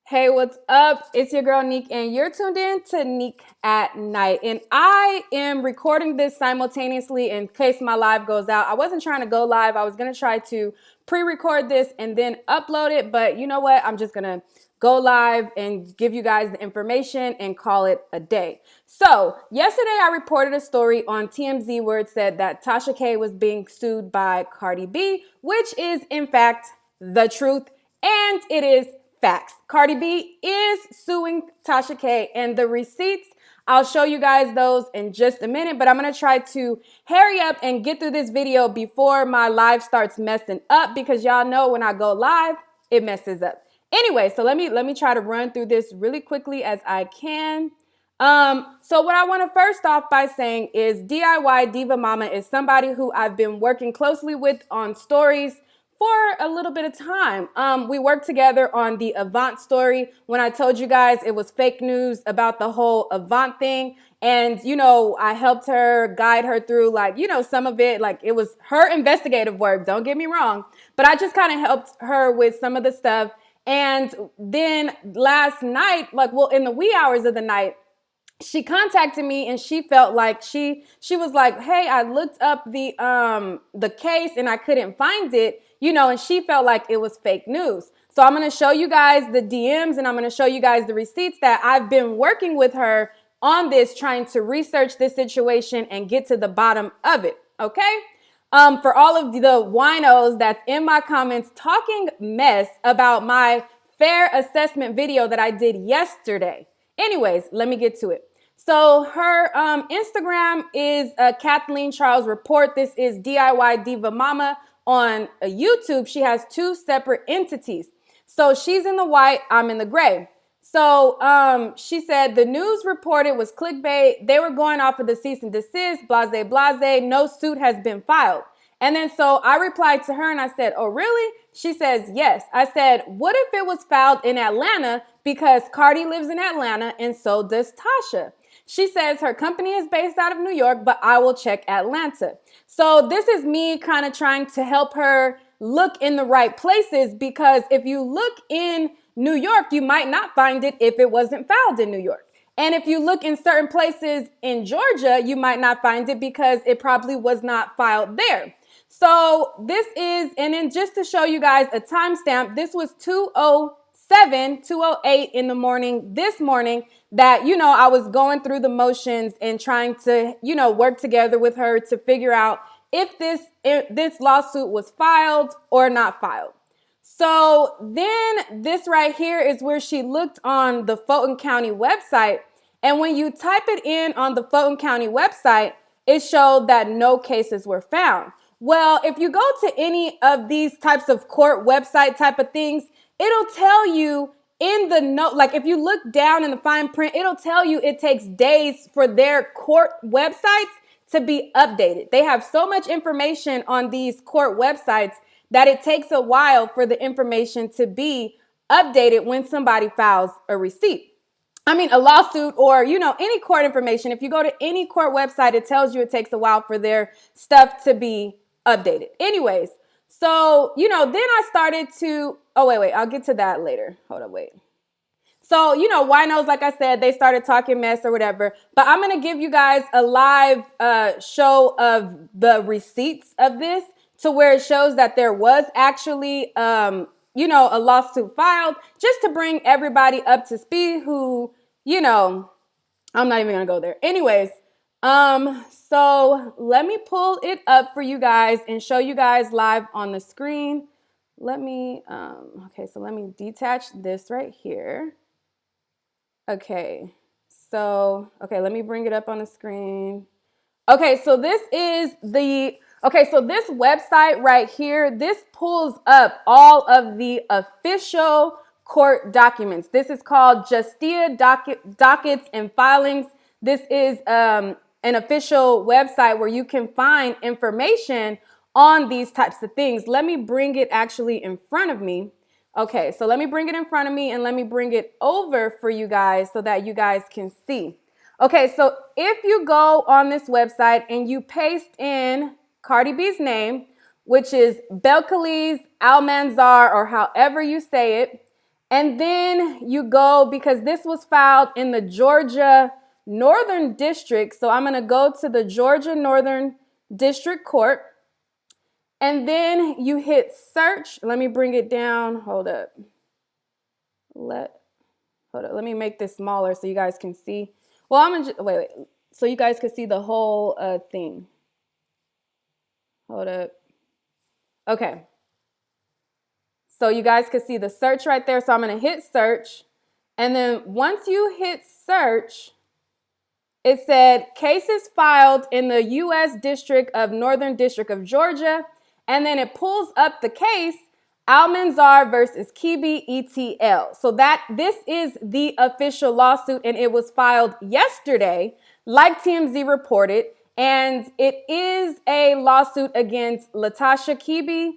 Hey, what's up? It's your girl Nique, and you're tuned in to Nique at Night. And I am recording this simultaneously in case my live goes out. I wasn't trying to go live. I was going to try to pre-record this and then upload it. But you know what? I'm just going to go live and give you guys the information and call it a day. So yesterday I reported a story on TMZ where it said that Tasha K was being sued by Cardi B, which is in fact the truth. And it is facts. Cardi B is suing Tasha K, and the receipts, I'll show you guys those in just a minute, but I'm going to try to hurry up and get through this video before my live starts messing up, because y'all know when I go live, it messes up. Anyway, so let me try to run through this really quickly as I can. So what I want to first off by saying is DIY Diva Mama is somebody who I've been working closely with on stories for a little bit of time. We worked together on the Avant story when I told you guys it was fake news about the whole Avant thing. And, you know, I helped her, guide her through, like, you know, some of it, like it was her investigative work, don't get me wrong. But I just kind of helped her with some of the stuff. And then last night, like, well, in the wee hours of the night, she contacted me and she felt like she was like, hey, I looked up the case and I couldn't find it, you know, and she felt like it was fake news. So I'm going to show you guys the DMs and I'm going to show you guys the receipts that I've been working with her on this, trying to research this situation and get to the bottom of it. Okay. For all of the winos that's in my comments talking mess about my fair assessment video that I did yesterday. Anyways, let me get to it. So her Instagram is Kathleen Charles Report. This is DIY Diva Mama. On YouTube, she has two separate entities. So she's in the white, I'm in the gray. So she said the news reported was clickbait. They were going off of the cease and desist, blase, blase. No suit has been filed. And then so I replied to her and I said, oh, really? She says, yes. I said, what if it was filed in Atlanta because Cardi lives in Atlanta and so does Tasha? She says her company is based out of New York, but I will check Atlanta. So this is me kind of trying to help her look in the right places, because if you look in New York, you might not find it if it wasn't filed in New York. And if you look in certain places in Georgia, you might not find it because it probably was not filed there. So this is, and then just to show you guys a timestamp, this was 2:08 in the morning, this morning, that, you know, I was going through the motions and trying to, you know, work together with her to figure out if this lawsuit was filed or not filed. So then this right here is where she looked on the Fulton County website. And when you type it in on the Fulton County website, it showed that no cases were found. Well, if you go to any of these types of court website type of things, it'll tell you in the note, like if you look down in the fine print, it'll tell you it takes days for their court websites to be updated. They have so much information on these court websites that it takes a while for the information to be updated when somebody files a receipt. I mean, a lawsuit or, you know, any court information. If you go to any court website, it tells you it takes a while for their stuff to be updated. Anyways, so, you know, then I started to, oh, wait, I'll get to that later. Hold on, wait. So, you know, winos, like I said, they started talking mess or whatever, but I'm going to give you guys a live show of the receipts of this, to where it shows that there was actually, you know, a lawsuit filed, just to bring everybody up to speed who, you know, I'm not even going to go there. Anyways, so let me pull it up for you guys and show you guys live on the screen. Let me, okay, so let me detach this right here. Okay, so, okay, let me bring it up on the screen. Okay, so this is so this website right here, this pulls up all of the official court documents. This is called Justia Dockets and Filings. This is an official website where you can find information on these types of things. Let me bring it actually in front of me. Okay, so let me bring it in front of me and let me bring it over for you guys so that you guys can see. Okay, so if you go on this website and you paste in Cardi B's name, which is Belcalis Almanzar, or however you say it, And then you go, because this was filed in the Georgia Northern District. So I'm going to go to the Georgia Northern District Court. And then you hit search. Let me bring it down. Hold up. Let me make this smaller so you guys can see. Well, I'm going to, wait. So you guys can see the whole thing. Hold up. Okay. So you guys can see the search right there. So I'm going to hit search. And then once you hit search, it said cases filed in the U.S. District of Northern District of Georgia. And then it pulls up the case, Almanzar versus Kibi ETL. So this is the official lawsuit, and it was filed yesterday, like TMZ reported. And it is a lawsuit against Latasha Kibi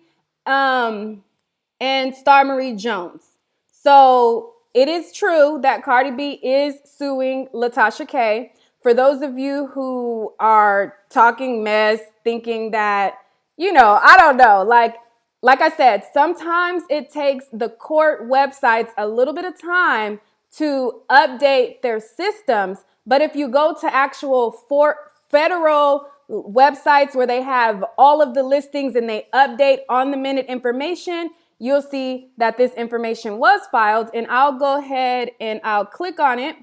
and Star Marie Jones. So it is true that Cardi B is suing Latasha K. For those of you who are talking mess, thinking that, I don't know, like I said, sometimes it takes the court websites a little bit of time to update their systems. But if you go to actual federal websites where they have all of the listings and they update on the minute information, you'll see that this information was filed. And I'll go ahead and I'll click on it.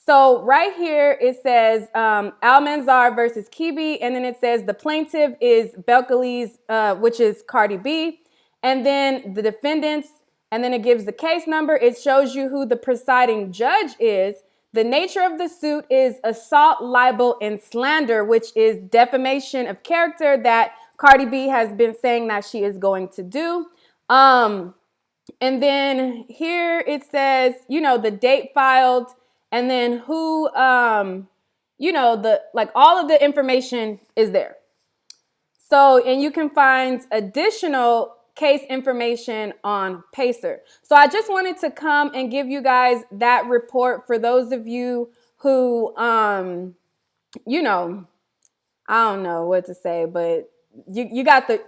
So right here, it says Almanzar versus Kibi, and then it says the plaintiff is Belcalis, which is Cardi B, and then the defendants, and then it gives the case number. It shows you who the presiding judge is. The nature of the suit is assault, libel, and slander, which is defamation of character that Cardi B has been saying that she is going to do. And then here it says, the date filed, and then who, all of the information is there. So, and you can find additional case information on Pacer. So I just wanted to come and give you guys that report for those of you who, I don't know what to say, but you got the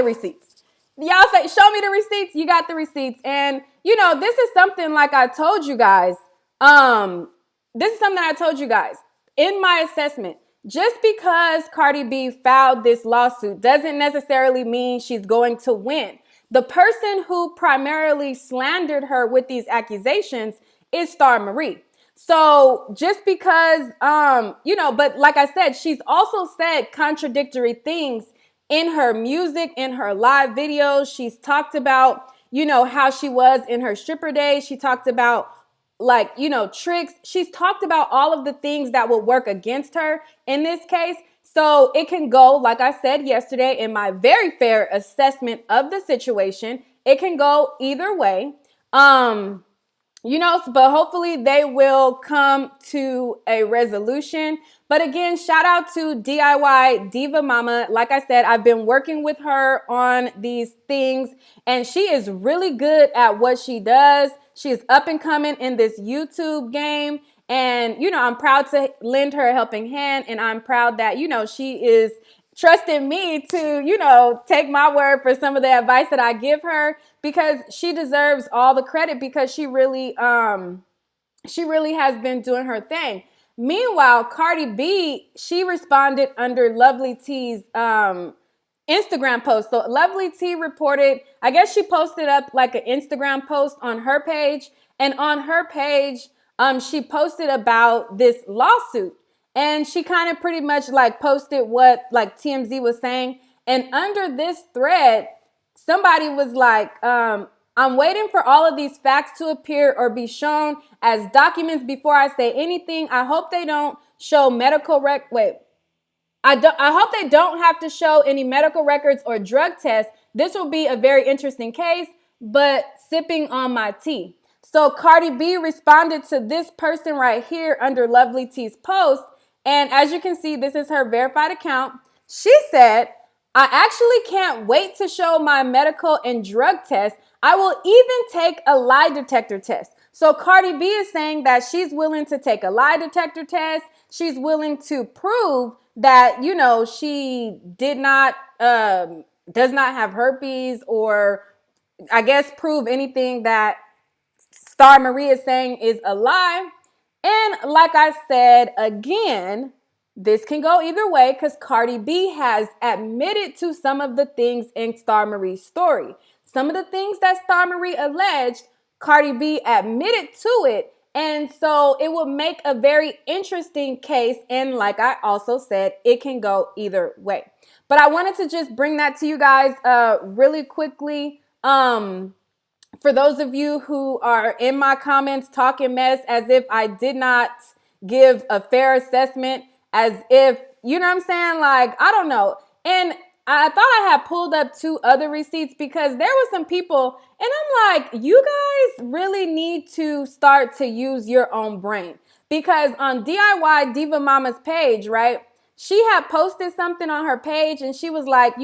receipts. Y'all say, show me the receipts. You got the receipts. And, this is something like I told you guys. This is something I told you guys in my assessment. Just because Cardi B filed this lawsuit doesn't necessarily mean she's going to win. The person who primarily slandered her with these accusations is Star Marie. So just because, but like I said, she's also said contradictory things in her music, in her live videos. She's talked about, how she was in her stripper days. She talked about tricks. She's talked about all of the things that will work against her in this case. So it can go, like I said yesterday, in my very fair assessment of the situation, it can go either way. But hopefully they will come to a resolution. But again, shout out to DIY Diva Mama. Like I said, I've been working with her on these things, and she is really good at what she does. She's up and coming in this YouTube game. And, I'm proud to lend her a helping hand. And I'm proud that, she is trusting me to, take my word for some of the advice that I give her, because she deserves all the credit, because she really has been doing her thing. Meanwhile, Cardi B, she responded under Lovely T's Instagram post. So Lovely T reported, I guess she posted up like an Instagram post on her page. And on her page, she posted about this lawsuit. And she kind of pretty much posted what TMZ was saying. And under this thread, somebody was like, I'm waiting for all of these facts to appear or be shown as documents before I say anything. I hope they don't show I hope they don't have to show any medical records or drug tests. This will be a very interesting case, but sipping on my tea. So Cardi B responded to this person right here under Lovely T's post. And as you can see, this is her verified account. She said, I actually can't wait to show my medical and drug tests. I will even take a lie detector test. So Cardi B is saying that she's willing to take a lie detector test. She's willing to prove that, she does not have herpes, or I guess prove anything that Star Marie is saying is a lie. And like I said, again, this can go either way because Cardi B has admitted to some of the things in Star Marie's story. Some of the things that Star Marie alleged, Cardi B admitted to it. And so it will make a very interesting case. And like I also said, it can go either way. But I wanted to just bring that to you guys really quickly. For those of you who are in my comments talking mess as if I did not give a fair assessment, as if, you know what I'm saying? Like, I don't know. And I thought I had pulled up 2 other receipts because there were some people, and I'm like, you guys really need to start to use your own brain. Because on DIY Diva Mama's page, right, she had posted something on her page and she was like,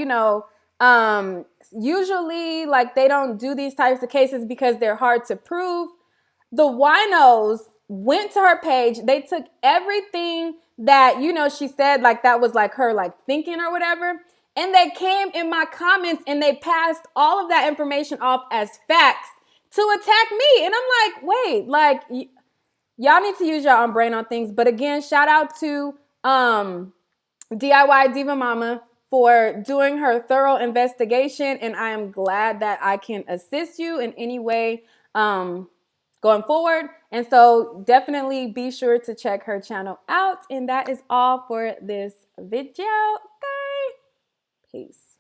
usually like they don't do these types of cases because they're hard to prove. The winos went to her page. They took everything that, she said, like that was like her like thinking or whatever. And they came in my comments and they passed all of that information off as facts to attack me. And I'm like, wait, like y'all need to use your own brain on things. But again, shout out to DIY Diva Mama for doing her thorough investigation. And I am glad that I can assist you in any way going forward. And so definitely be sure to check her channel out. And that is all for this video. Okay. Peace.